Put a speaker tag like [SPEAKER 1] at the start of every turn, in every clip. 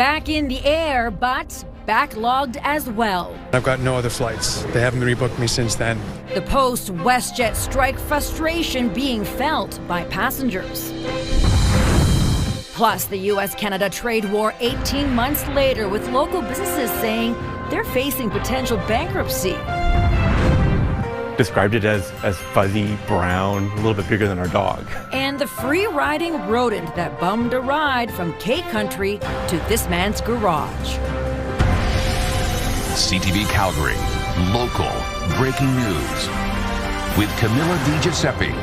[SPEAKER 1] back in the air, but backlogged as well.
[SPEAKER 2] I've got no other flights. They haven't rebooked me since then.
[SPEAKER 1] The post-WestJet strike frustration being felt by passengers. Plus, the U.S.-Canada trade war 18 months later, with local businesses saying they're facing potential bankruptcy.
[SPEAKER 3] Described it as fuzzy, brown, a little bit bigger than our dog.
[SPEAKER 1] And the free-riding rodent that bummed a ride from K-Country to this man's garage.
[SPEAKER 4] CTV Calgary, local breaking news with Camilla Di Giuseppe.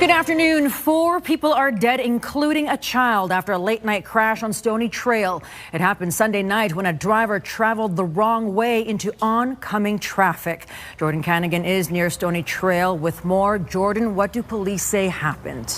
[SPEAKER 1] Good afternoon. 4 people are dead, including a child, after a late-night crash on Stoney Trail. It happened Sunday night when a driver traveled the wrong way into oncoming traffic. Jordan Canigan is near Stoney Trail with more. Jordan, what do police say happened?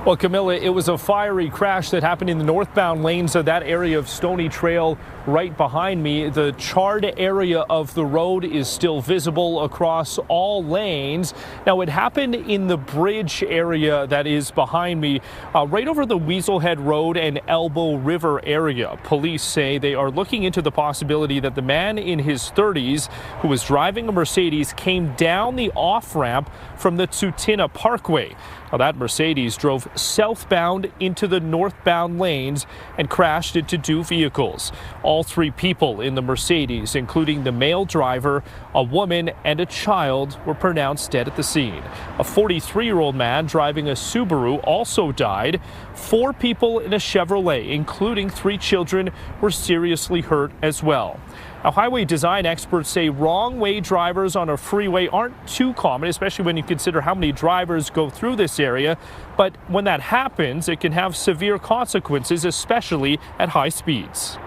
[SPEAKER 5] Well, Camilla, it was a fiery crash that happened in the northbound lanes of that area of Stoney Trail right behind me. The charred area of the road is still visible across all lanes. Now, it happened in the bridge area that is behind me, right over the Weaselhead Road and Elbow River area. Police say they are looking into the possibility that the man in his 30s who was driving a Mercedes came down the off-ramp from the Tsutina Parkway. Now, that Mercedes drove southbound into the northbound lanes and crashed into 2 vehicles. All 3 people in the Mercedes, including the male driver, a woman, and a child, were pronounced dead at the scene. A 43-year-old man driving a Subaru also died. 4 people in a Chevrolet, including 3 children, were seriously hurt as well. Now, highway design experts say wrong-way drivers on a freeway aren't too common, especially when you consider how many drivers go through this area. But when that happens, it can have severe consequences, especially at high speeds.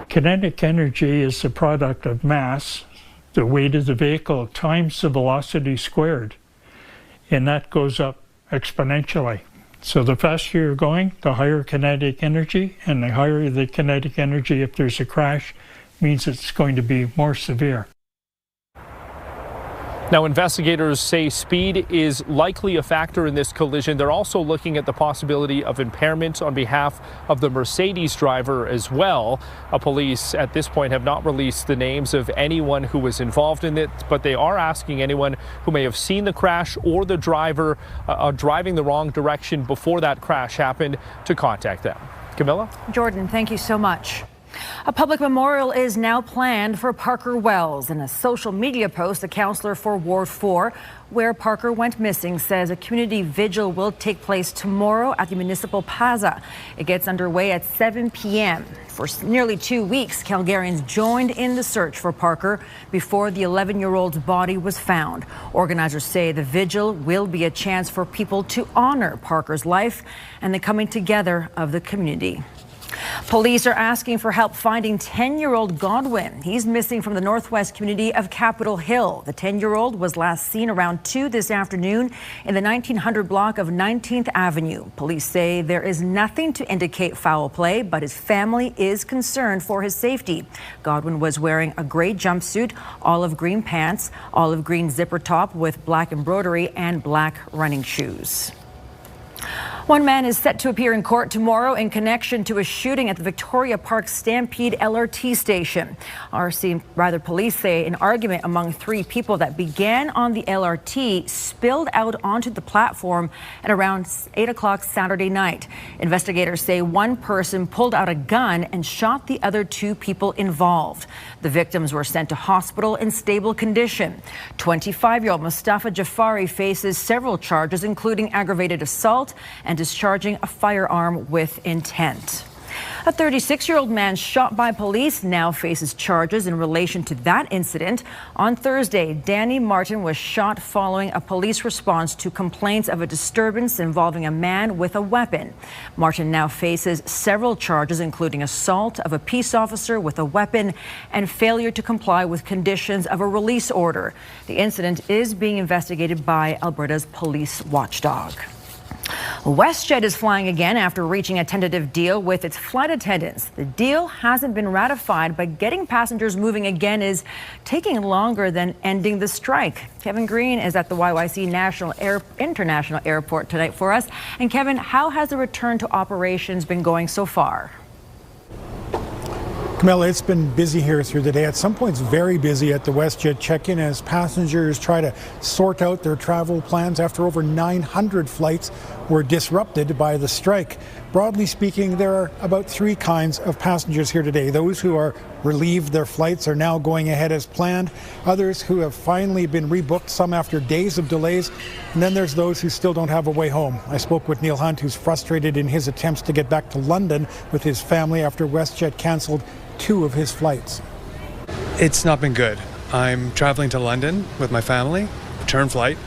[SPEAKER 6] Kinetic energy is the product of mass, the weight of the vehicle, times the velocity squared. And that goes up exponentially. So the faster you're going, the higher kinetic energy, and the higher the kinetic energy if there's a crash, means it's going to be more severe.
[SPEAKER 5] Now, investigators say speed is likely a factor in this collision. They're also looking at the possibility of impairment on behalf of the Mercedes driver as well. Police at this point have not released the names of anyone who was involved in it, but they are asking anyone who may have seen the crash or the driver driving the wrong direction before that crash happened to contact them. Camilla?
[SPEAKER 1] Jordan, thank you so much. A public memorial is now planned for Parker Wells. In a social media post, the councillor for Ward 4, where Parker went missing, says a community vigil will take place tomorrow at the Municipal Plaza. It gets underway at 7 p.m. For nearly 2 weeks, Calgarians joined in the search for Parker before the 11-year-old's body was found. Organizers say the vigil will be a chance for people to honor Parker's life and the coming together of the community. Police are asking for help finding 10-year-old Godwin. He's missing from the northwest community of Capitol Hill. The 10-year-old was last seen around 2 this afternoon in the 1900 block of 19th Avenue. Police say there is nothing to indicate foul play, but his family is concerned for his safety. Godwin was wearing a gray jumpsuit, olive green pants, olive green zipper top with black embroidery, and black running shoes. One man is set to appear in court tomorrow in connection to a shooting at the Victoria Park Stampede LRT station. Police say an argument among 3 people that began on the LRT spilled out onto the platform at around 8 o'clock Saturday night. Investigators say one person pulled out a gun and shot the other 2 people involved. The victims were sent to hospital in stable condition. 25-year-old Mustafa Jafari faces several charges, including aggravated assault and discharging a firearm with intent. A 36-year-old man shot by police now faces charges in relation to that incident. On Thursday, Danny Martin was shot following a police response to complaints of a disturbance involving a man with a weapon. Martin now faces several charges, including assault of a peace officer with a weapon and failure to comply with conditions of a release order. The incident is being investigated by Alberta's police watchdog. WestJet is flying again after reaching a tentative deal with its flight attendants. The deal hasn't been ratified, but getting passengers moving again is taking longer than ending the strike. Kevin Green is at the YYC International Airport tonight for us. And Kevin, how has the return to operations been going so far?
[SPEAKER 7] Camilla, it's been busy here through the day. At some points, very busy at the WestJet check-in as passengers try to sort out their travel plans after over 900 flights were disrupted by the strike. Broadly speaking, there are about three kinds of passengers here today. Those who are relieved their flights are now going ahead as planned. Others who have finally been rebooked, some after days of delays. And then there's those who still don't have a way home. I spoke with Neil Hunt, who's frustrated in his attempts to get back to London with his family after WestJet cancelled 2 of his flights.
[SPEAKER 2] It's not been good. I'm traveling to London with my family, return flight,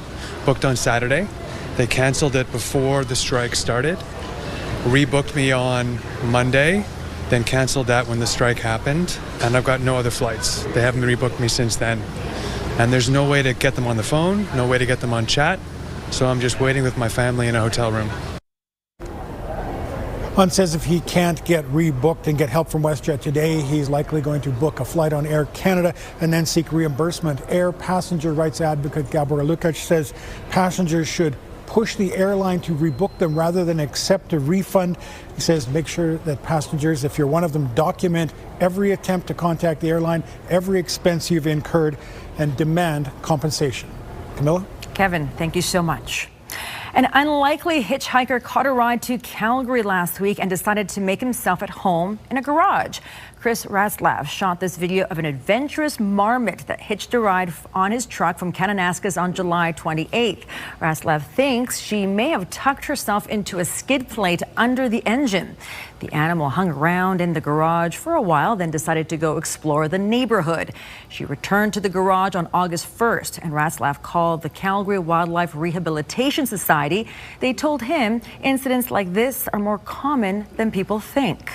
[SPEAKER 2] booked on Saturday. They canceled it before the strike started, rebooked me on Monday, then canceled that when the strike happened, and I've got no other flights. They haven't rebooked me since then. And there's no way to get them on the phone, no way to get them on chat, so I'm just waiting with my family in a hotel room.
[SPEAKER 7] Hunt says if he can't get rebooked and get help from WestJet today, he's likely going to book a flight on Air Canada and then seek reimbursement. Air passenger rights advocate Gabor Lukacs says passengers should push the airline to rebook them rather than accept a refund. He says make sure that passengers, if you're one of them, document every attempt to contact the airline, every expense you've incurred, and demand compensation. Camilla?
[SPEAKER 1] Kevin, thank you so much. An unlikely hitchhiker caught a ride to Calgary last week and decided to make himself at home in a garage. Chris Ratzlaff shot this video of an adventurous Marmot that hitched a ride on his truck from Kananaskis on July 28th. Ratzlaff thinks she may have tucked herself into a skid plate under the engine. The animal hung around in the garage for a while, then decided to go explore the neighborhood. She returned to the garage on August 1st, and Ratzlaff called the Calgary Wildlife Rehabilitation Society. They told him incidents like this are more common than people think.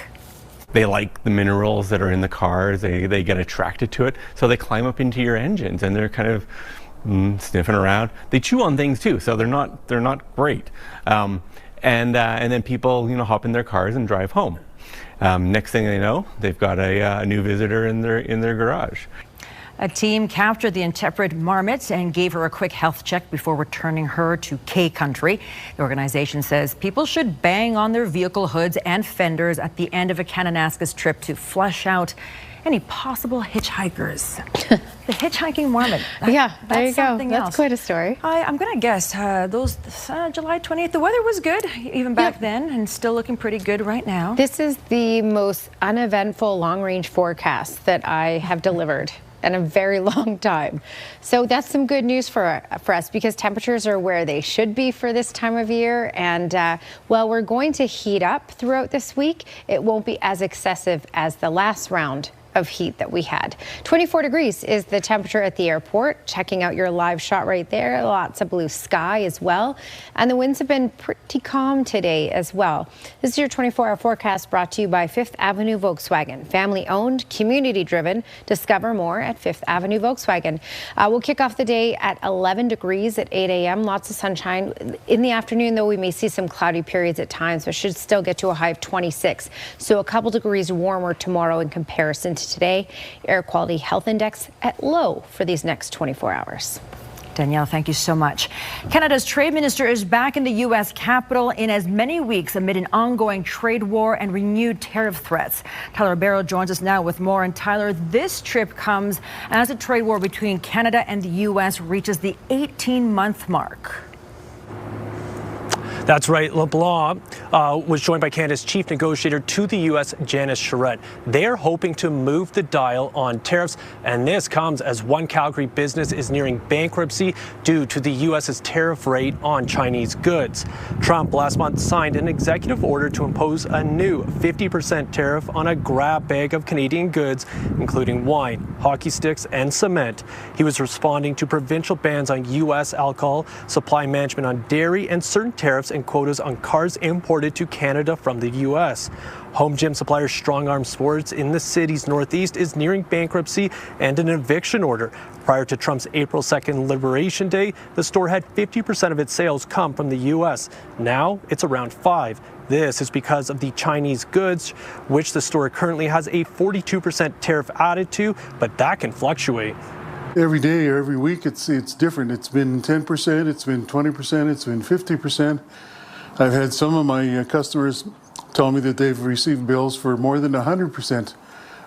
[SPEAKER 3] They like the minerals that are in the cars. They get attracted to it. So they climb up into your engines and they're kind of sniffing around. They chew on things too, so they're not great. And then people, hop in their cars and drive home. Next thing they know, they've got a new visitor in their garage.
[SPEAKER 1] A team captured the intrepid Marmot and gave her a quick health check before returning her to K Country. The organization says people should bang on their vehicle hoods and fenders at the end of a Kananaskis trip to flush out any possible hitchhikers. The hitchhiking Marmot.
[SPEAKER 8] Yeah, there you go. That's
[SPEAKER 1] else.
[SPEAKER 8] Quite a story.
[SPEAKER 1] I'm going to guess those July 28th, the weather was good even back then and still looking pretty good right now.
[SPEAKER 8] This is the most uneventful long-range forecast that I have delivered in a very long time. So that's some good news for us because temperatures are where they should be for this time of year. And while we're going to heat up throughout this week, it won't be as excessive as the last round of heat that we had. 24 degrees is the temperature at the airport. Checking out your live shot right there. Lots of blue sky as well. And the winds have been pretty calm today as well. This is your 24-hour forecast brought to you by 5th Avenue Volkswagen. Family owned, community driven. Discover more at 5th Avenue Volkswagen. We'll kick off the day at 11 degrees at 8 a.m. Lots of sunshine. In the afternoon, though, we may see some cloudy periods at times, but should still get to a high of 26. So a couple degrees warmer tomorrow in comparison to today. Air quality health index at low for these next 24 hours.
[SPEAKER 1] Danielle, thank you so much. Canada's trade minister is back in the U.S. Capitol in as many weeks amid an ongoing trade war and renewed tariff threats. Tyler Barrow joins us now with more. And Tyler, this trip comes as the trade war between Canada and the U.S. reaches the 18-month mark.
[SPEAKER 9] That's right. LeBlanc was joined by Canada's chief negotiator to the U.S., Janice Charette. They're hoping to move the dial on tariffs, and this comes as one Calgary business is nearing bankruptcy due to the U.S.'s tariff rate on Chinese goods. Trump last month signed an executive order to impose a new 50% tariff on a grab bag of Canadian goods, including wine, hockey sticks, and cement. He was responding to provincial bans on U.S. alcohol, supply management on dairy, and certain tariffs and quotas on cars imported to Canada from the U.S. Home gym supplier Strong Arm Sports in the city's northeast is nearing bankruptcy and an eviction order. Prior to Trump's April 2nd Liberation Day, the store had 50% of its sales come from the U.S. Now it's around 5%. This is because of the Chinese goods, which the store currently has a 42% tariff added to, but that can fluctuate.
[SPEAKER 10] Every day or every week it's different. It's been 10%, it's been 20%, it's been 50%. I've had some of my customers tell me that they've received bills for more than 100%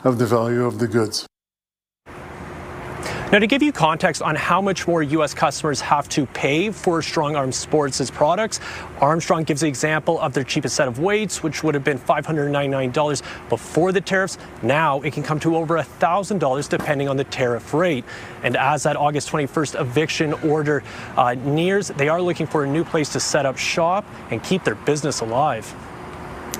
[SPEAKER 10] of the value of the goods.
[SPEAKER 9] Now, to give you context on how much more U.S. customers have to pay for Strong Arm Sports' products, Armstrong gives the example of their cheapest set of weights, which would have been $599 before the tariffs. Now it can come to over $1,000 depending on the tariff rate. And as that August 21st eviction order nears, they are looking for a new place to set up shop and keep their business alive.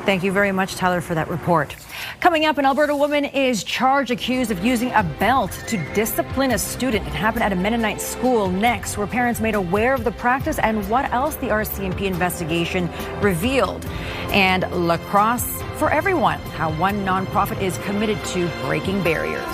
[SPEAKER 1] Thank you very much, Tyler, for that report. Coming up, an Alberta woman is charged accused of using a belt to discipline a student. It happened at a Mennonite school. Next, were parents made aware of the practice and what else the RCMP investigation revealed. And lacrosse for everyone, how one nonprofit is committed to breaking barriers.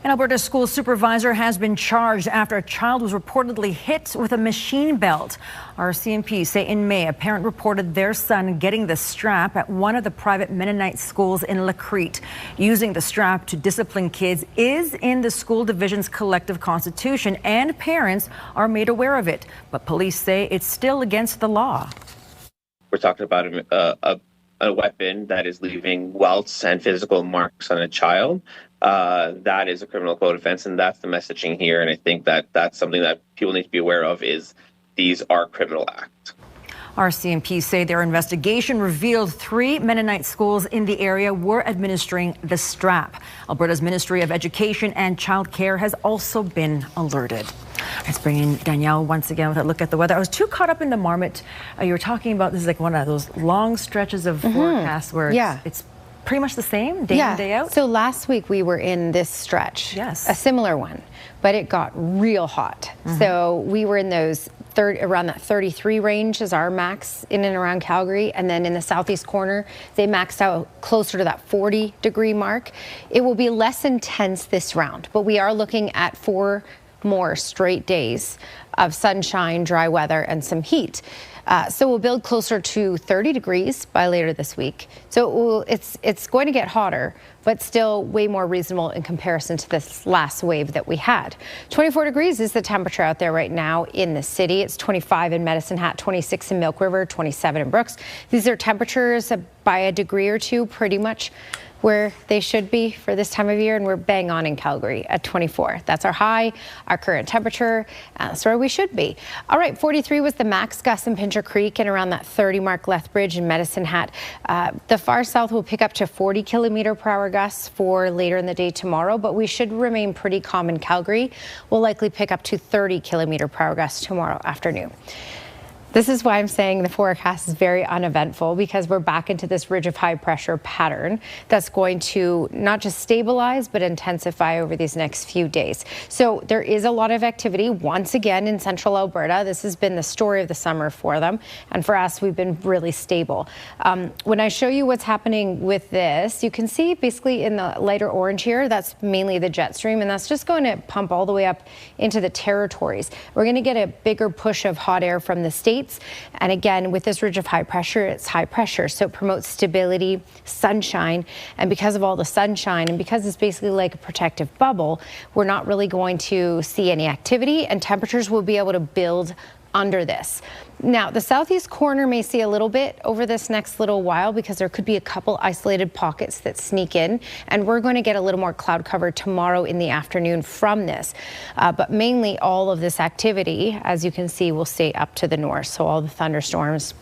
[SPEAKER 1] An Alberta school supervisor has been charged after a child was reportedly hit with a machine belt. RCMP say in May, a parent reported their son getting the strap at one of the private Mennonite schools in Lacrete. Using the strap to discipline kids is in the school division's collective constitution, and parents are made aware of it. But police say it's still against the law.
[SPEAKER 11] We're talking about a weapon that is leaving welts and physical marks on a child. That is a criminal code offense, and that's the messaging here. And I think that that's something that people need to be aware of, is these are criminal acts.
[SPEAKER 1] RCMP say their investigation revealed 3 Mennonite schools in the area were administering the strap. Alberta's Ministry of Education and Child Care has also been alerted. Let's bring in Danielle once again with a look at the weather. I was too caught up in the Marmot. You were talking about this is like one of those long stretches of forecasts where it's pretty much the same day in, day out.
[SPEAKER 8] So last week we were in this stretch, a similar one, but it got real hot. So we were in those around that 33 range is our max in and around Calgary, and then in the southeast corner they maxed out closer to that 40-degree mark. It will be less intense this round, but we are looking at 4 more straight days of sunshine, dry weather, and some heat. So we'll build closer to 30 degrees by later this week. So it's going to get hotter, but still way more reasonable in comparison to this last wave that we had. 24 degrees is the temperature out there right now in the city. It's 25 in Medicine Hat, 26 in Milk River, 27 in Brooks. These are temperatures by a degree or two pretty much where they should be for this time of year, and we're bang on in Calgary at 24. That's our high, our current temperature. That's where we should be. All right, 43 was the max gust in Pincher Creek and around that 30 mark Lethbridge and Medicine Hat. The far south will pick up to 40 km/h gusts for later in the day tomorrow, but we should remain pretty calm in Calgary. We'll likely pick up to 30 km/h gusts tomorrow afternoon. This is why I'm saying the forecast is very uneventful, because we're back into this ridge of high pressure pattern that's going to not just stabilize but intensify over these next few days. So there is a lot of activity once again in central Alberta. This has been the story of the summer for them, and for us we've been really stable. When I show you what's happening with this, you can see basically in the lighter orange here, that's mainly the jet stream, and that's just going to pump all the way up into the territories. We're going to get a bigger push of hot air from the states. And again, with this ridge of high pressure, it's high pressure, so it promotes stability, sunshine, and because of all the sunshine and because it's basically like a protective bubble, we're not really going to see any activity, and temperatures will be able to build under this. Now, the southeast corner may see a little bit over this next little while because there could be a couple isolated pockets that sneak in, and we're going to get a little more cloud cover tomorrow in the afternoon from this. But mainly all of this activity, as you can see, will stay up to the north. So all the thunderstorms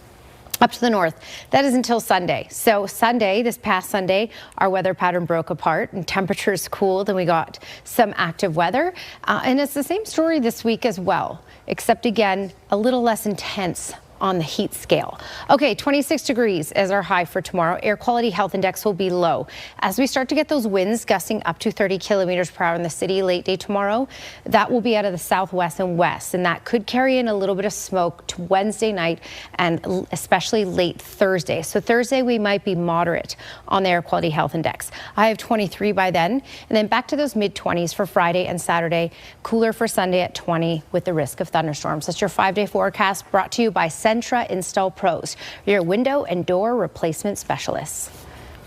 [SPEAKER 8] up to the north. That is until Sunday. So Sunday, this past Sunday, our weather pattern broke apart and temperatures cooled and we got some active weather. And it's the same story this week as well, except again, a little less intense on the heat scale. Okay, 26 degrees is our high for tomorrow. Air quality health index will be low. As we start to get those winds gusting up to 30 kilometers per hour in the city late day tomorrow, that will be out of the southwest and west, and that could carry in a little bit of smoke to Wednesday night and especially late Thursday. So Thursday we might be moderate on the air quality health index. I have 23 by then, and then back to those mid-20s for Friday and Saturday. Cooler for Sunday at 20 with the risk of thunderstorms. That's your 5-day forecast brought to you by Centra Install Pros, your window and door replacement specialists.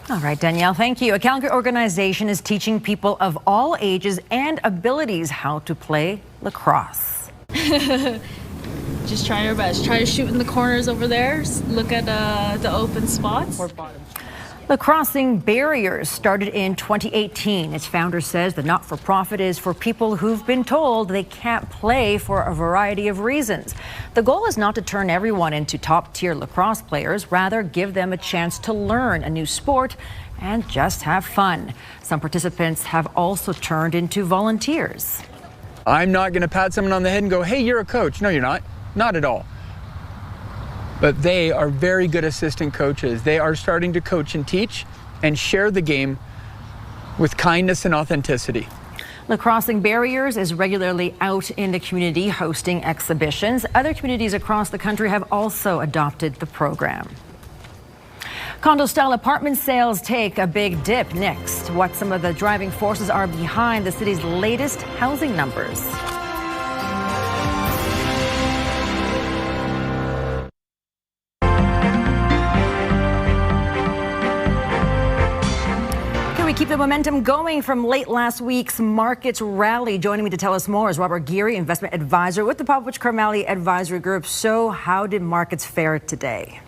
[SPEAKER 1] All right, Danielle, thank you. A Calgary organization is teaching people of all ages and abilities how to play lacrosse.
[SPEAKER 12] Just try our best. Try to shoot in the corners over there. Look at the open spots.
[SPEAKER 1] Lacrossing Barriers started in 2018. Its founder says the not-for-profit is for people who've been told they can't play for a variety of reasons. The goal is not to turn everyone into top-tier lacrosse players, rather give them a chance to learn a new sport and just have fun. Some participants have also turned into volunteers.
[SPEAKER 13] I'm not going to pat someone on the head and go, hey, you're a coach. No, you're not. Not at all. But they are very good assistant coaches. They are starting to coach and teach and share the game with kindness and authenticity.
[SPEAKER 1] Lacrossing Barriers is regularly out in the community hosting exhibitions. Other communities across the country have also adopted the program. Condo-style apartment sales take a big dip next. What some of the driving forces are behind the city's latest housing numbers. We keep the momentum going from late last week's markets rally. Joining me to tell us more is Robert Geary, investment advisor with the Popovich Carmali Advisory Group. So how did markets fare today?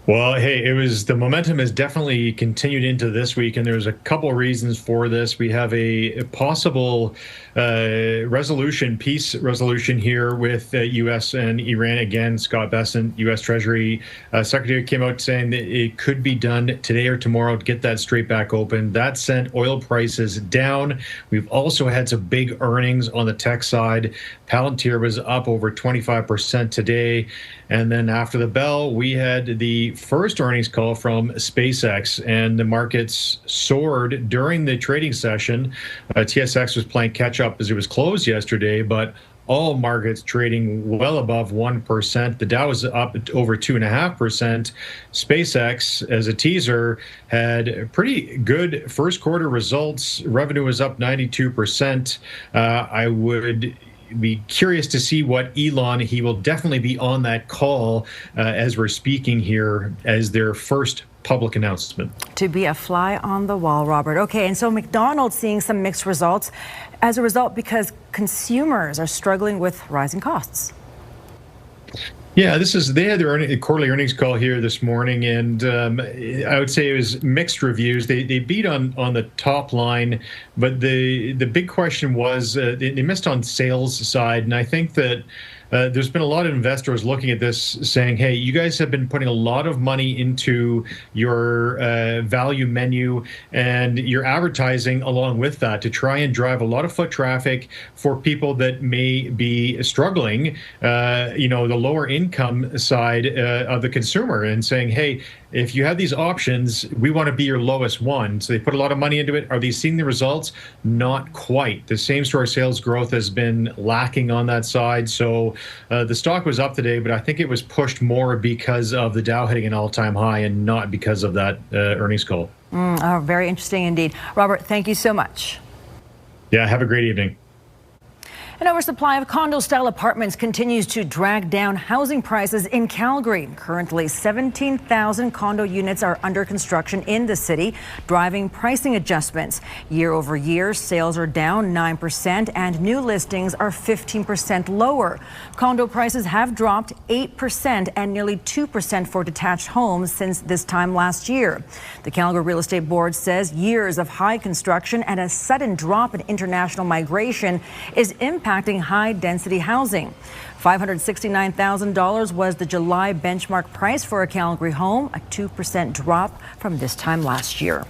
[SPEAKER 14] Well, hey, the momentum has definitely continued into this week, and there's a couple of reasons for this. We have a possible peace resolution here with U.S. and Iran. Again, Scott Bessent, U.S. Treasury Secretary, came out saying that it could be done today or tomorrow to get that straight back open. That sent oil prices down. We've also had some big earnings on the tech side. Palantir was up over 25% today. And then after the bell, we had the first earnings call from SpaceX, and the markets soared during the trading session. TSX was playing catch up as it was closed yesterday, but all markets trading well above 1%. The Dow was up over 2.5%. SpaceX, as a teaser, had pretty good first quarter results. Revenue was up 92%. I would be curious to see what Elon, he will definitely be on that call as we're speaking here as their first public announcement.
[SPEAKER 1] To be a fly on the wall, Robert. Okay, and so McDonald's seeing some mixed results as a result because consumers are struggling with rising costs.
[SPEAKER 14] Yeah, they had their quarterly earnings call here this morning, and I would say it was mixed reviews. They beat on the top line, but the big question was they missed on sales side, and I think that there's been a lot of investors looking at this saying, hey, you guys have been putting a lot of money into your value menu and your advertising along with that to try and drive a lot of foot traffic for people that may be struggling, the lower income side of the consumer, and saying, hey, if you have these options, we want to be your lowest one. So they put a lot of money into it. Are they seeing the results? Not quite. The same-store sales growth has been lacking on that side. So the stock was up today, but I think it was pushed more because of the Dow hitting an all-time high and not because of that earnings call.
[SPEAKER 1] Very interesting indeed. Robert, thank you so much.
[SPEAKER 14] Yeah, have a great evening.
[SPEAKER 1] An oversupply of condo-style apartments continues to drag down housing prices in Calgary. Currently, 17,000 condo units are under construction in the city, driving pricing adjustments. Year over year, sales are down 9% and new listings are 15% lower. Condo prices have dropped 8% and nearly 2% for detached homes since this time last year. The Calgary Real Estate Board says years of high construction and a sudden drop in international migration is impacting high-density housing. $569,000 was the July benchmark price for a Calgary home, a 2% drop from this time last year.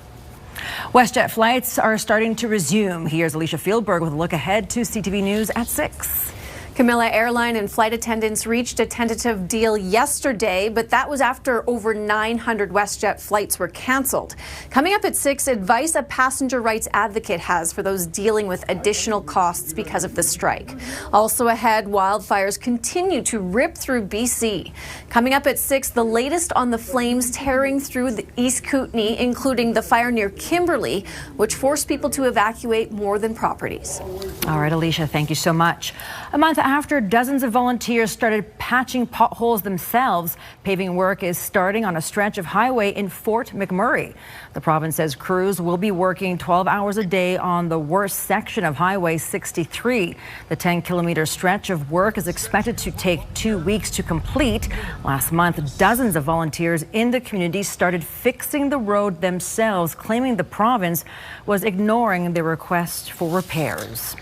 [SPEAKER 1] WestJet flights are starting to resume. Here's Alicia Fieldberg with a look ahead to CTV News at 6.
[SPEAKER 15] Camilla, airline and flight attendants reached a tentative deal yesterday, but that was after over 900 WestJet flights were canceled. Coming up at 6, advice a passenger rights advocate has for those dealing with additional costs because of the strike. Also ahead, wildfires continue to rip through BC. Coming up at 6, the latest on the flames tearing through the East Kootenay, including the fire near Kimberley, which forced people to evacuate more than properties.
[SPEAKER 1] All right, Alicia, thank you so much. A month after dozens of volunteers started patching potholes themselves, paving work is starting on a stretch of highway in Fort McMurray. The province says crews will be working 12 hours a day on the worst section of Highway 63. The 10-kilometer stretch of work is expected to take 2 weeks to complete. Last month, dozens of volunteers in the community started fixing the road themselves, claiming the province was ignoring their request for repairs.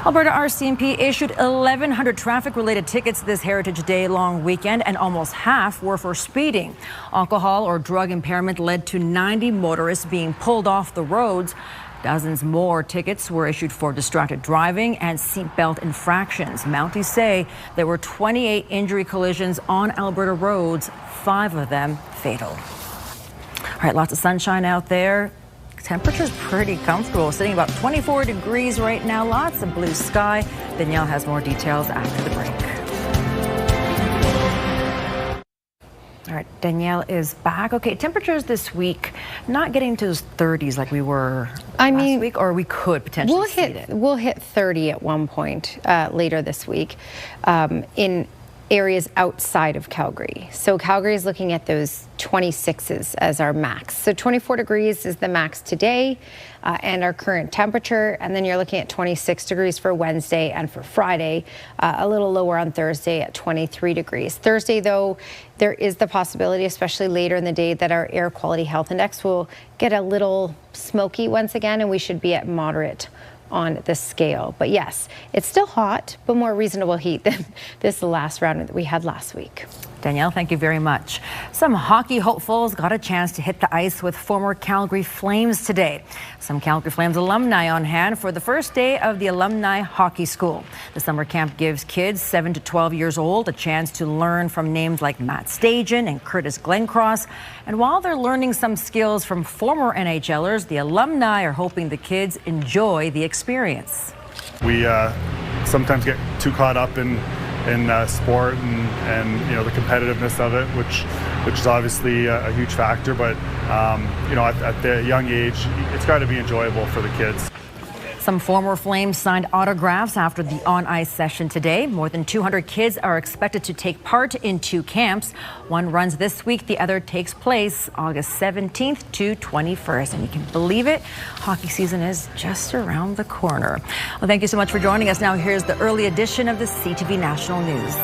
[SPEAKER 1] Alberta RCMP issued 1,100 traffic-related tickets this Heritage Day long weekend, and almost half were for speeding. Alcohol or drug impairment led to 90 motorists being pulled off the roads. Dozens more tickets were issued for distracted driving and seatbelt infractions. Mounties say there were 28 injury collisions on Alberta roads, 5 of them fatal. All right, lots of sunshine out there. Temperature's pretty comfortable, sitting about 24 degrees right now. Lots of blue sky. Danielle has more details after the break. All right, Danielle is back. Okay, temperatures this week not getting to those 30s like we were last week, or we could potentially see it.
[SPEAKER 8] We'll hit 30 at one point later this week in areas outside of Calgary. So Calgary is looking at those 26s as our max. So 24 degrees is the max today and our current temperature. And then you're looking at 26 degrees for Wednesday and for Friday, a little lower on Thursday at 23 degrees. Thursday, though, there is the possibility, especially later in the day, that our air quality health index will get a little smoky once again, and we should be at moderate on the scale. But yes, it's still hot, but more reasonable heat than this last round that we had last week.
[SPEAKER 1] Danielle, thank you very much. Some hockey hopefuls got a chance to hit the ice with former Calgary Flames today. Some Calgary Flames alumni on hand for the first day of the Alumni Hockey School. The summer camp gives kids 7 to 12 years old a chance to learn from names like Matt Stajan and Curtis Glencross. And while they're learning some skills from former NHLers, the alumni are hoping the kids enjoy the experience.
[SPEAKER 16] We sometimes get too caught up in sport and you know, the competitiveness of it, which is obviously a huge factor, but you know, at the young age, it's got to be enjoyable for the kids.
[SPEAKER 1] Some former Flames signed autographs after the on-ice session today. More than 200 kids are expected to take part in 2 camps. One runs this week, the other takes place August 17th to 21st. And you can believe it, hockey season is just around the corner. Well, thank you so much for joining us. Now here's the early edition of the CTV National News.